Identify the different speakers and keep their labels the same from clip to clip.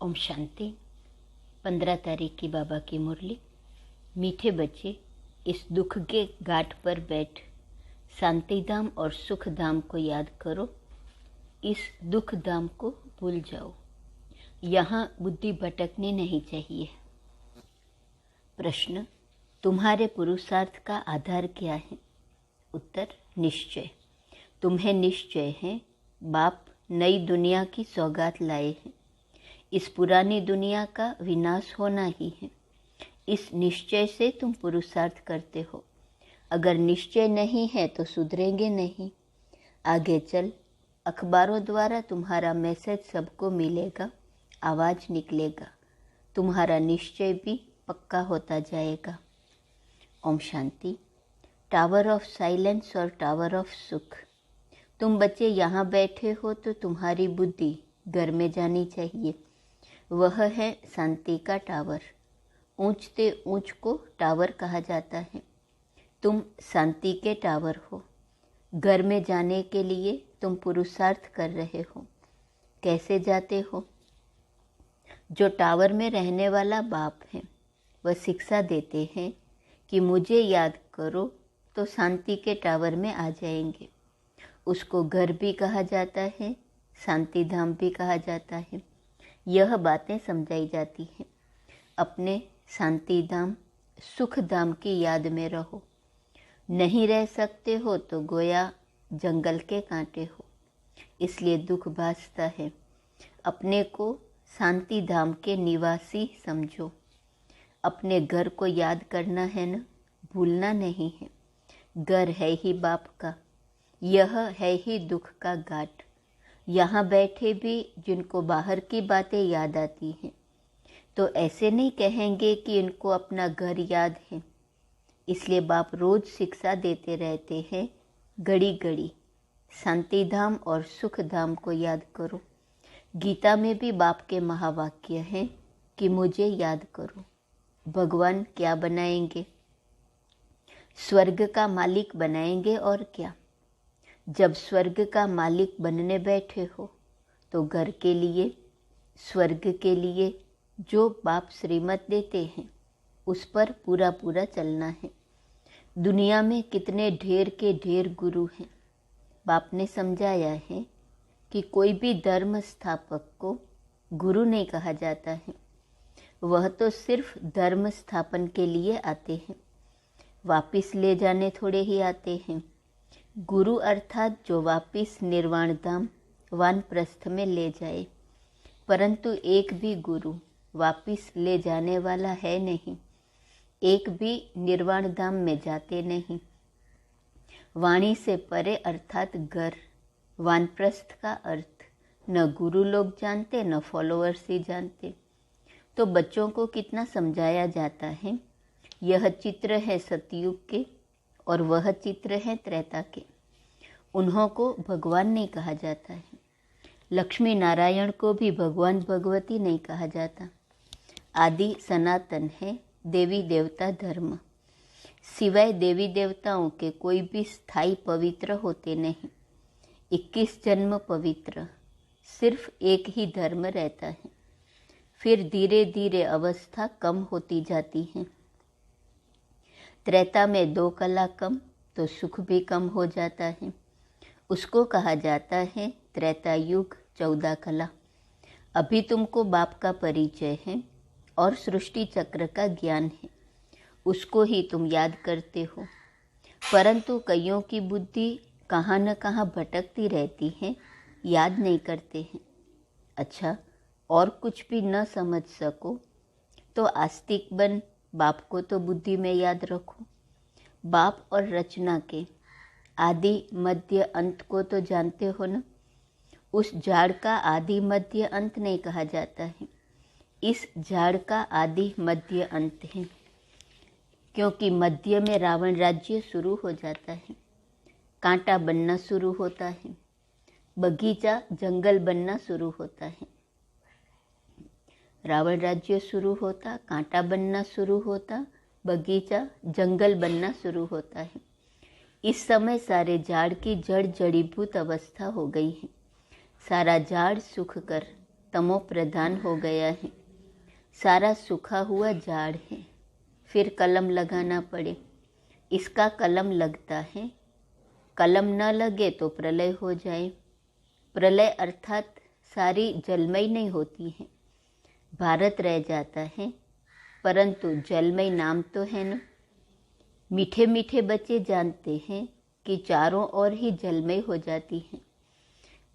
Speaker 1: ओम शांति। 15 तारीख की बाबा की मुरली। मीठे बच्चे, इस दुख के घाट पर बैठ शांति धाम और सुख धाम को याद करो। इस दुख धाम को भूल जाओ। यहाँ बुद्धि भटकनी नहीं चाहिए। प्रश्न: तुम्हारे पुरुषार्थ का आधार क्या है? उत्तर: निश्चय। तुम्हें निश्चय है बाप नई दुनिया की सौगात लाए हैं। इस पुरानी दुनिया का विनाश होना ही है। इस निश्चय से तुम पुरुषार्थ करते हो। अगर निश्चय नहीं है तो सुधरेंगे नहीं। आगे चल अखबारों द्वारा तुम्हारा मैसेज सबको मिलेगा, आवाज़ निकलेगा, तुम्हारा निश्चय भी पक्का होता जाएगा। Om Shanti. Tower of silence और टावर ऑफ सुख। तुम बच्चे यहाँ बैठे हो तो तुम्हारी बुद्धि घर में जानी चाहिए। वह है शांति का टावर। ऊंचते ऊंच को टावर कहा जाता है। तुम शांति के टावर हो। घर में जाने के लिए तुम पुरुषार्थ कर रहे हो। कैसे जाते हो? जो टावर में रहने वाला बाप है वह शिक्षा देते हैं कि मुझे याद करो तो शांति के टावर में आ जाएंगे। उसको घर भी कहा जाता है, शांति धाम भी कहा जाता है। यह बातें समझाई जाती हैं। अपने शांति धाम सुख धाम की याद में रहो। नहीं रह सकते हो तो गोया जंगल के कांटे हो, इसलिए दुख भासता है। अपने को शांति धाम के निवासी समझो। अपने घर को याद करना है न, भूलना नहीं है। घर है ही बाप का। यह है ही दुख का घाट। यहाँ बैठे भी जिनको बाहर की बातें याद आती हैं तो ऐसे नहीं कहेंगे कि इनको अपना घर याद है। इसलिए बाप रोज शिक्षा देते रहते हैं, घड़ी घड़ी शांति धाम और सुख धाम को याद करो। गीता में भी बाप के महावाक्य हैं कि मुझे याद करो। भगवान क्या बनाएंगे? स्वर्ग का मालिक बनाएंगे और क्या। जब स्वर्ग का मालिक बनने बैठे हो तो घर के लिए, स्वर्ग के लिए जो बाप श्रीमत देते हैं उस पर पूरा पूरा चलना है। दुनिया में कितने ढेर के ढेर गुरु हैं। बाप ने समझाया है कि कोई भी धर्म स्थापक को गुरु नहीं कहा जाता है। वह तो सिर्फ धर्म स्थापन के लिए आते हैं, वापिस ले जाने थोड़े ही आते हैं। गुरु अर्थात जो वापिस निर्वाण धाम वानप्रस्थ में ले जाए। परंतु एक भी गुरु वापिस ले जाने वाला है नहीं। एक भी निर्वाण धाम में जाते नहीं। वाणी से परे अर्थात घर, वानप्रस्थ का अर्थ न गुरु लोग जानते न फॉलोअर्स ही जानते। तो बच्चों को कितना समझाया जाता है। यह चित्र है सतयुग के और वह चित्र है त्रेता के। उन्हों को भगवान नहीं कहा जाता है। लक्ष्मी नारायण को भी भगवान भगवती नहीं कहा जाता। आदि सनातन है देवी देवता धर्म। सिवाय देवी देवताओं के कोई भी स्थायी पवित्र होते नहीं। 21 जन्म पवित्र, सिर्फ एक ही धर्म रहता है। फिर धीरे धीरे अवस्था कम होती जाती है। त्रेता में 2 कला कम तो सुख भी कम हो जाता है। उसको कहा जाता है त्रेता युग 14 कला। अभी तुमको बाप का परिचय है और सृष्टि चक्र का ज्ञान है। उसको ही तुम याद करते हो। परंतु कईयों की बुद्धि कहाँ न कहाँ भटकती रहती है, याद नहीं करते हैं। अच्छा, और कुछ भी न समझ सको तो आस्तिक बन, बाप को तो बुद्धि में याद रखो। बाप और रचना के आदि मध्य अंत को तो जानते हो न। उस झाड़ का आदि मध्य अंत नहीं कहा जाता है। इस झाड़ का आदि मध्य अंत है, क्योंकि मध्य में रावण राज्य शुरू हो जाता है। कांटा बनना शुरू होता है। बगीचा जंगल बनना शुरू होता है। रावण राज्य शुरू होता, कांटा बनना शुरू होता, बगीचा जंगल बनना शुरू होता है। इस समय सारे झाड़ की जड़ जड़ीभूत अवस्था हो गई है। सारा झाड़ सूख कर तमो प्रधान हो गया है। सारा सूखा हुआ झाड़ है, फिर कलम लगाना पड़े। इसका कलम लगता है, कलम न लगे तो प्रलय हो जाए। प्रलय अर्थात सारी जलमय नहीं होती है, भारत रह जाता है, परंतु जलमय नाम तो है न। मीठे मीठे बच्चे जानते हैं कि चारों ओर ही जलमय हो जाती है,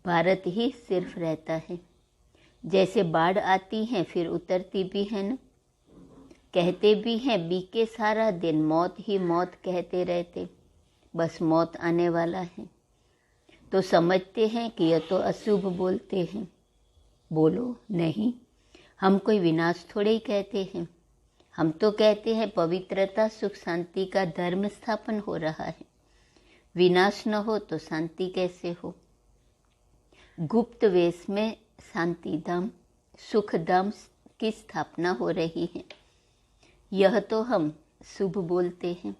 Speaker 1: भारत ही सिर्फ रहता है। जैसे बाढ़ आती है फिर उतरती भी है न। कहते भी हैं बीके सारा दिन, मौत ही मौत कहते रहते, बस मौत आने वाला है। तो समझते हैं कि यह तो अशुभ बोलते हैं। बोलो नहीं, हम कोई विनाश थोड़े ही कहते हैं। हम तो कहते हैं पवित्रता सुख शांति का धर्म स्थापन हो रहा है। विनाश न हो तो शांति कैसे हो। गुप्त वेश में शांति धाम सुख धाम की स्थापना हो रही है, यह तो हम शुभ बोलते हैं।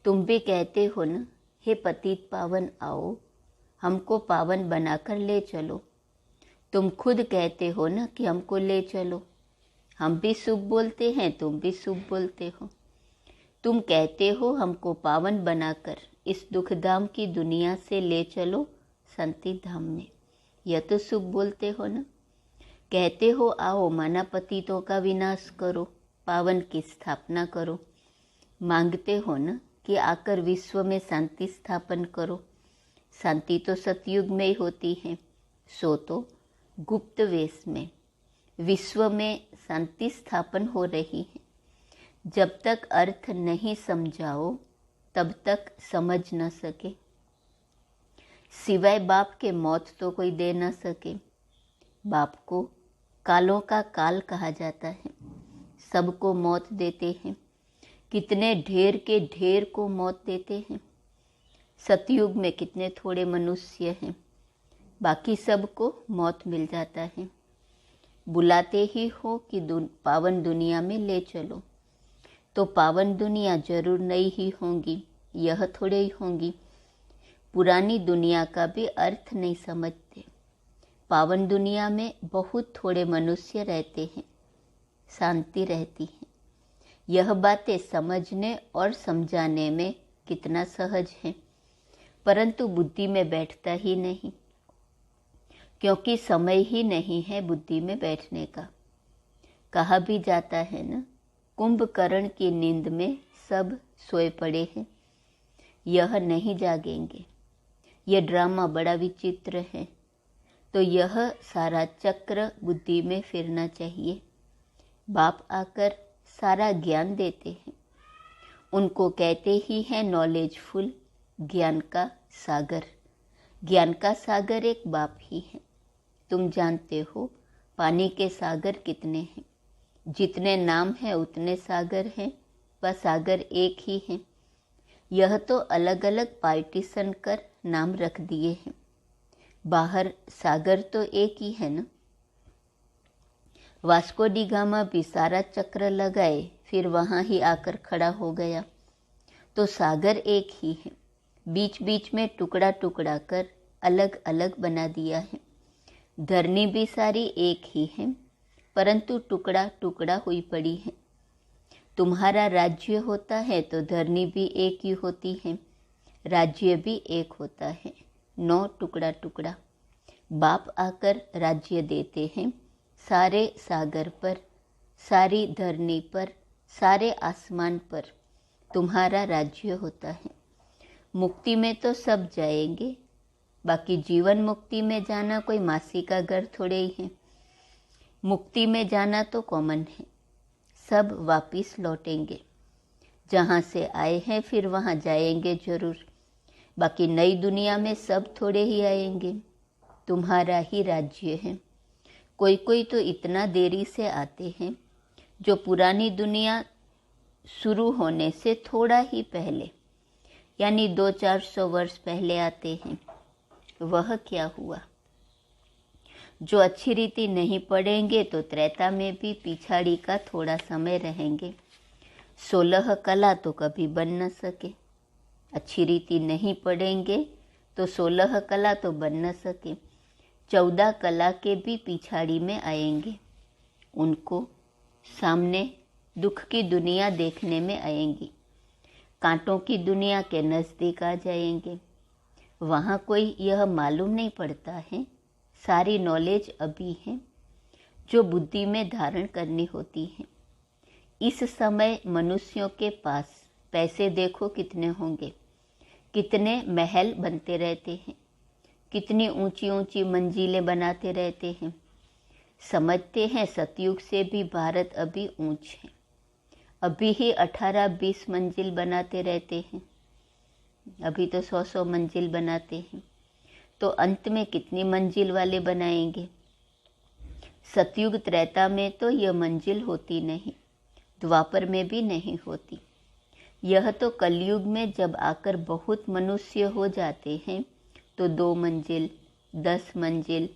Speaker 1: तुम भी कहते हो न, हे पतित पावन आओ, हमको पावन बनाकर ले चलो। तुम खुद कहते हो न कि हमको ले चलो। हम भी शुभ बोलते हैं, तुम भी शुभ बोलते हो। तुम कहते हो हमको पावन बनाकर इस दुखधाम की दुनिया से ले चलो शांति धाम में, यह तो शुभ बोलते हो न। कहते हो आओ माना पतितों का विनाश करो, पावन की स्थापना करो। मांगते हो न कि आकर विश्व में शांति स्थापन करो। शांति तो सतयुग में ही होती है, सो तो गुप्त वेश में विश्व में शांति स्थापन हो रही है। जब तक अर्थ नहीं समझाओ तब तक समझ न सके। सिवाय बाप के मौत तो कोई दे न सके। बाप को कालों का काल कहा जाता है, सबको मौत देते हैं। कितने ढेर के ढेर को मौत देते हैं। सतयुग में कितने थोड़े मनुष्य हैं, बाकी सबको मौत मिल जाता है। बुलाते ही हो कि पावन दुनिया में ले चलो, तो पावन दुनिया जरूर नई ही होंगी, यह थोड़े ही होंगी। पुरानी दुनिया का भी अर्थ नहीं समझते। पावन दुनिया में बहुत थोड़े मनुष्य रहते हैं, शांति रहती है। यह बातें समझने और समझाने में कितना सहज है, परंतु बुद्धि में बैठता ही नहीं, क्योंकि समय ही नहीं है बुद्धि में बैठने का। कहा भी जाता है न, कुंभकर्ण की नींद में सब सोए पड़े हैं, यह नहीं जागेंगे। यह ड्रामा बड़ा विचित्र है। तो यह सारा चक्र बुद्धि में फिरना चाहिए। बाप आकर सारा ज्ञान देते हैं, उनको कहते ही हैं नॉलेजफुल, ज्ञान का सागर। ज्ञान का सागर एक बाप ही है। तुम जानते हो पानी के सागर कितने हैं, जितने नाम हैं उतने सागर हैं, वह सागर एक ही है। यह तो अलग अलग पार्टीशन कर नाम रख दिए हैं, बाहर सागर तो एक ही है न। वास्को डी गामा भी सारा चक्र लगाए फिर वहाँ ही आकर खड़ा हो गया, तो सागर एक ही है। बीच बीच में टुकड़ा टुकड़ा कर अलग अलग बना दिया है। धरनी भी सारी एक ही है, परंतु टुकड़ा टुकड़ा हुई पड़ी है। तुम्हारा राज्य होता है तो धरनी भी एक ही होती है, राज्य भी एक होता है, 9 टुकड़ा टुकड़ा। बाप आकर राज्य देते हैं सारे सागर पर, सारी धरनी पर, सारे आसमान पर तुम्हारा राज्य होता है। मुक्ति में तो सब जाएंगे, बाकी जीवन मुक्ति में जाना कोई मासी का घर थोड़े ही है। मुक्ति में जाना तो कॉमन है, सब वापिस लौटेंगे। जहाँ से आए हैं फिर वहाँ जाएंगे जरूर, बाकी नई दुनिया में सब थोड़े ही आएंगे। तुम्हारा ही राज्य है। कोई कोई तो इतना देरी से आते हैं जो पुरानी दुनिया शुरू होने से थोड़ा ही पहले, यानी 200-400 वर्ष पहले आते हैं। वह क्या हुआ? जो अच्छी रीति नहीं पढ़ेंगे तो त्रेता में भी पिछाड़ी का थोड़ा समय रहेंगे। 16 कला तो कभी बन न सके। अच्छी रीति नहीं पढ़ेंगे तो 16 कला तो बन न सके। 14 कला के भी पिछाड़ी में आएंगे। उनको सामने दुख की दुनिया देखने में आएंगी, कांटों की दुनिया के नज़दीक आ जाएंगे। वहाँ कोई यह मालूम नहीं पड़ता है, सारी नॉलेज अभी है जो बुद्धि में धारण करनी होती है। इस समय मनुष्यों के पास पैसे देखो कितने होंगे, कितने महल बनते रहते हैं, कितनी ऊंची ऊंची मंजिलें बनाते रहते हैं। समझते हैं सतयुग से भी भारत अभी ऊंच है, अभी ही 18-20 मंजिल बनाते रहते हैं, अभी तो 100-100 मंजिल बनाते हैं, तो अंत में कितनी मंजिल वाले बनाएंगे। सतयुग त्रेता में तो यह मंजिल होती नहीं, द्वापर में भी नहीं होती। यह तो कलयुग में जब आकर बहुत मनुष्य हो जाते हैं तो 2 मंजिल 10 मंजिल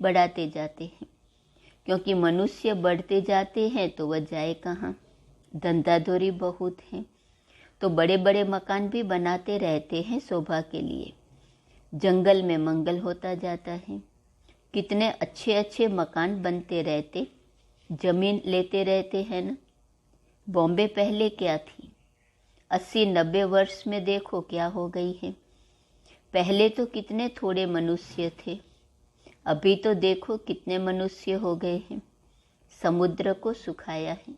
Speaker 1: बढ़ाते जाते हैं, क्योंकि मनुष्य बढ़ते जाते हैं तो वह जाए कहाँ, धंधाधोरी बहुत है, तो बड़े बड़े मकान भी बनाते रहते हैं शोभा के लिए। जंगल में मंगल होता जाता है, कितने अच्छे अच्छे मकान बनते रहते, जमीन लेते रहते हैं ना। बॉम्बे पहले क्या थी, 80-90 वर्ष में देखो क्या हो गई है। पहले तो कितने थोड़े मनुष्य थे, अभी तो देखो कितने मनुष्य हो गए हैं। समुद्र को सुखाया है,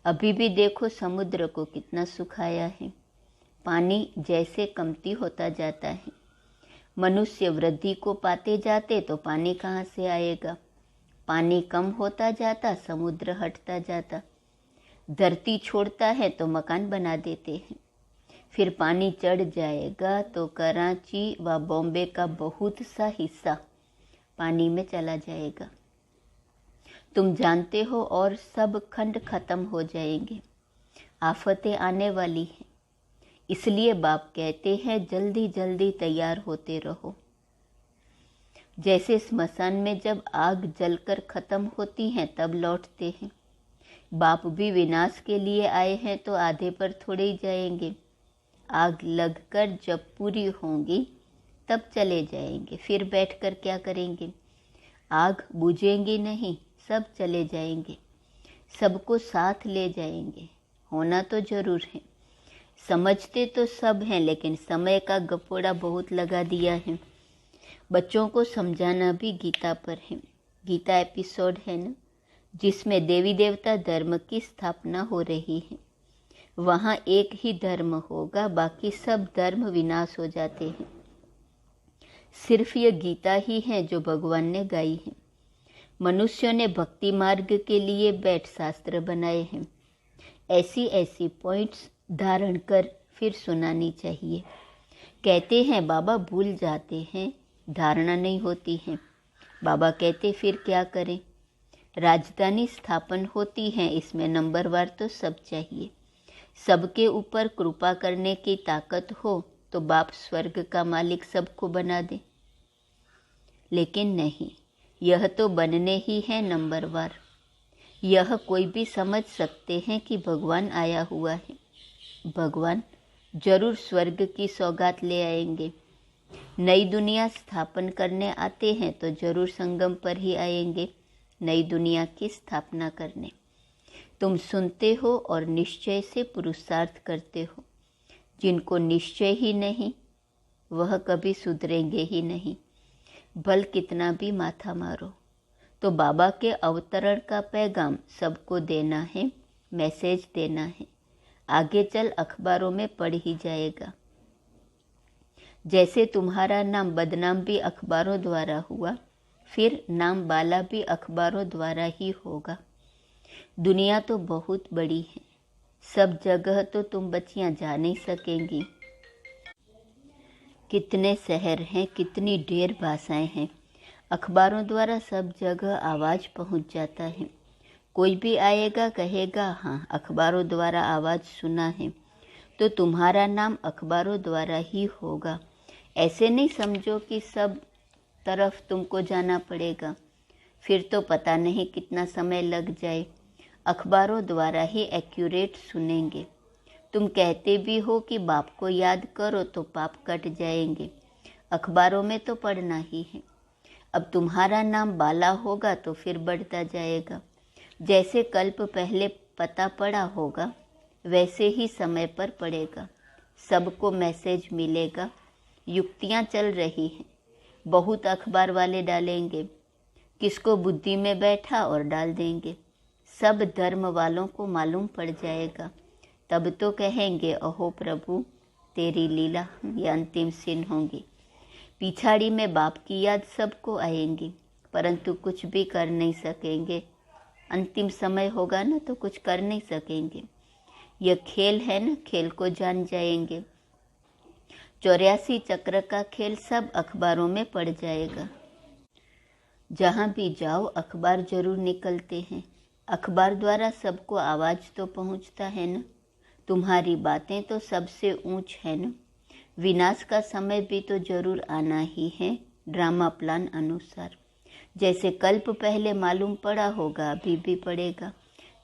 Speaker 1: अभी भी देखो समुद्र को कितना सुखाया है। पानी जैसे कमती होता जाता है, मनुष्य वृद्धि को पाते जाते तो पानी कहाँ से आएगा। पानी कम होता जाता, समुद्र हटता जाता, धरती छोड़ता है तो मकान बना देते हैं। फिर पानी चढ़ जाएगा तो कराची व बॉम्बे का बहुत सा हिस्सा पानी में चला जाएगा, तुम जानते हो, और सब खंड खत्म हो जाएंगे। आफतें आने वाली हैं, इसलिए बाप कहते हैं जल्दी जल्दी तैयार होते रहो। जैसे स्मशान में जब आग जलकर खत्म होती है तब लौटते हैं, बाप भी विनाश के लिए आए हैं तो आधे पर थोड़े ही जाएंगे। आग लगकर जब पूरी होंगी तब चले जाएंगे, फिर बैठकर क्या करेंगे। आग बुझेंगी नहीं, सब चले जाएंगे, सबको साथ ले जाएंगे। होना तो जरूर है, समझते तो सब हैं, लेकिन समय का गपोड़ा बहुत लगा दिया है। बच्चों को समझाना भी गीता पर है। गीता एपिसोड है ना, जिसमें देवी देवता धर्म की स्थापना हो रही है। वहाँ एक ही धर्म होगा, बाकी सब धर्म विनाश हो जाते हैं। सिर्फ ये गीता ही है जो भगवान ने गाई है। मनुष्यों ने भक्ति मार्ग के लिए बैठ शास्त्र बनाए हैं। ऐसी ऐसी पॉइंट्स धारण कर फिर सुनानी चाहिए। कहते हैं बाबा भूल जाते हैं, धारणा नहीं होती है। बाबा कहते फिर क्या करें। राजधानी स्थापन होती है, इसमें नंबरवार तो सब चाहिए। सबके ऊपर कृपा करने की ताकत हो तो बाप स्वर्ग का मालिक सबको बना दे, लेकिन नहीं, यह तो बनने ही है नंबरवार। यह कोई भी समझ सकते हैं कि भगवान आया हुआ है। भगवान जरूर स्वर्ग की सौगात ले आएंगे। नई दुनिया स्थापन करने आते हैं तो जरूर संगम पर ही आएंगे नई दुनिया की स्थापना करने। तुम सुनते हो और निश्चय से पुरुषार्थ करते हो। जिनको निश्चय ही नहीं वह कभी सुधरेंगे ही नहीं, भल कितना भी माथा मारो। तो बाबा के अवतरण का पैगाम सबको देना है, मैसेज देना है। आगे चल अखबारों में पढ़ ही जाएगा। जैसे तुम्हारा नाम बदनाम भी अखबारों द्वारा हुआ, फिर नाम बाला भी अखबारों द्वारा ही होगा। दुनिया तो बहुत बड़ी है, सब जगह तो तुम बच्चियां जा नहीं सकेंगी। कितने शहर हैं, कितनी ढेर भाषाएं हैं। अखबारों द्वारा सब जगह आवाज़ पहुंच जाता है। कोई भी आएगा कहेगा हाँ अखबारों द्वारा आवाज़ सुना है, तो तुम्हारा नाम अखबारों द्वारा ही होगा। ऐसे नहीं समझो कि सब तरफ तुमको जाना पड़ेगा, फिर तो पता नहीं कितना समय लग जाए। अखबारों द्वारा ही एक्यूरेट सुनेंगे। तुम कहते भी हो कि बाप को याद करो तो पाप कट जाएंगे, अखबारों में तो पढ़ना ही है। अब तुम्हारा नाम बाला होगा तो फिर बढ़ता जाएगा। जैसे कल्प पहले पता पड़ा होगा वैसे ही समय पर पड़ेगा। सबको मैसेज मिलेगा। युक्तियाँ चल रही हैं, बहुत अखबार वाले डालेंगे, किसको बुद्धि में बैठा और डाल देंगे। सब धर्म वालों को मालूम पड़ जाएगा। तब तो कहेंगे अहो प्रभु तेरी लीला, ये अंतिम सीन होंगी। पिछाड़ी में बाप की याद सबको आएंगी, परंतु कुछ भी कर नहीं सकेंगे। अंतिम समय होगा ना तो कुछ कर नहीं सकेंगे। यह खेल है ना, खेल को जान जाएंगे। 84 चक्र का खेल सब अखबारों में पड़ जाएगा। जहाँ भी जाओ अखबार जरूर निकलते हैं। अखबार द्वारा सबको आवाज़ तो पहुँचता है ना। तुम्हारी बातें तो सबसे ऊंच है ना। विनाश का समय भी तो जरूर आना ही है, ड्रामा प्लान अनुसार। जैसे कल्प पहले मालूम पड़ा होगा अभी भी पड़ेगा।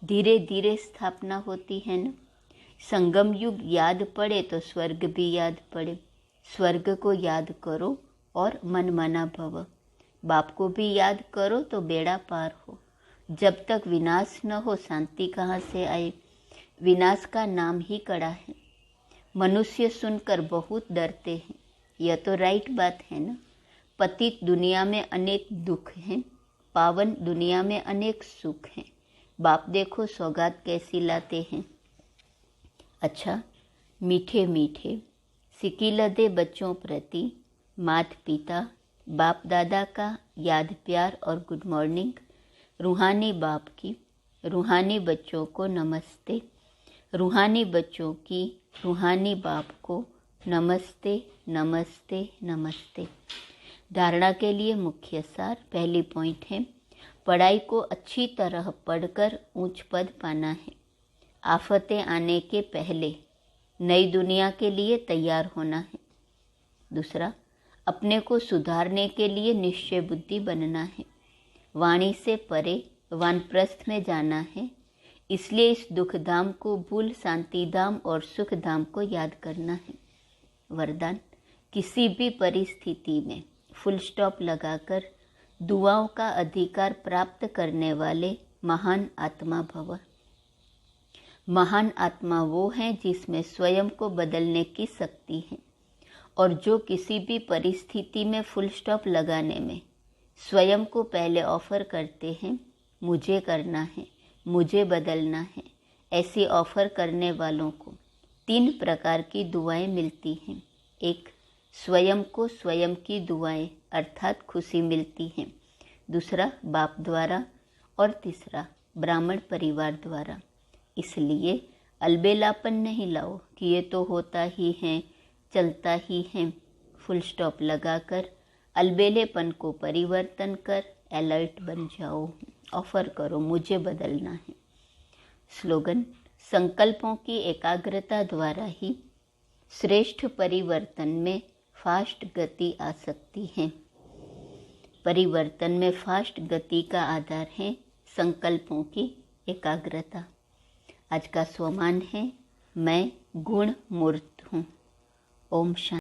Speaker 1: धीरे धीरे स्थापना होती है ना। संगम युग याद पड़े तो स्वर्ग भी याद पड़े। स्वर्ग को याद करो और मन मना भव। बाप को भी याद करो तो बेड़ा पार हो। जब तक विनाश न हो शांति कहाँ से आए। विनाश का नाम ही कड़ा है। मनुष्य सुनकर बहुत डरते हैं। यह तो राइट बात है ना। पतित दुनिया में अनेक दुख हैं, पावन दुनिया में अनेक सुख हैं। बाप देखो सौगात कैसी लाते हैं। अच्छा, मीठे मीठे सिकीलदे बच्चों प्रति माता पिता बाप दादा का याद प्यार और गुड मॉर्निंग। रूहानी बाप की रूहानी बच्चों को नमस्ते। रूहानी बच्चों की रूहानी बाप को नमस्ते नमस्ते नमस्ते। धारणा के लिए मुख्य सार। पहली पॉइंट है, पढ़ाई को अच्छी तरह पढ़कर ऊंच पद पाना है। आफतें आने के पहले नई दुनिया के लिए तैयार होना है। दूसरा, अपने को सुधारने के लिए निश्चय बुद्धि बनना है। वाणी से परे वानप्रस्थ में जाना है। इसलिए इस दुख धाम को भूल शांति धाम और सुख धाम को याद करना है। वरदान, किसी भी परिस्थिति में फुल स्टॉप लगाकर दुआओं का अधिकार प्राप्त करने वाले महान आत्मा भव। महान आत्मा वो है जिसमें स्वयं को बदलने की शक्ति है और जो किसी भी परिस्थिति में फुल स्टॉप लगाने में स्वयं को पहले ऑफर करते हैं। मुझे करना है, मुझे बदलना है। ऐसी ऑफर करने वालों को 3 प्रकार की दुआएं मिलती हैं। एक, स्वयं को स्वयं की दुआएं अर्थात खुशी मिलती हैं। दूसरा, बाप द्वारा। और तीसरा, ब्राह्मण परिवार द्वारा। इसलिए अलबेलापन नहीं लाओ कि ये तो होता ही है, चलता ही है। फुल स्टॉप लगाकर अलबेलेपन को परिवर्तन कर अलर्ट बन जाओ। ऑफर करो, मुझे बदलना है। स्लोगन, संकल्पों की एकाग्रता द्वारा ही श्रेष्ठ परिवर्तन में फास्ट गति आ सकती है। परिवर्तन में फास्ट गति का आधार है संकल्पों की एकाग्रता। आज का स्वमान है, मैं गुण मूर्त हूँ। ओम शांति।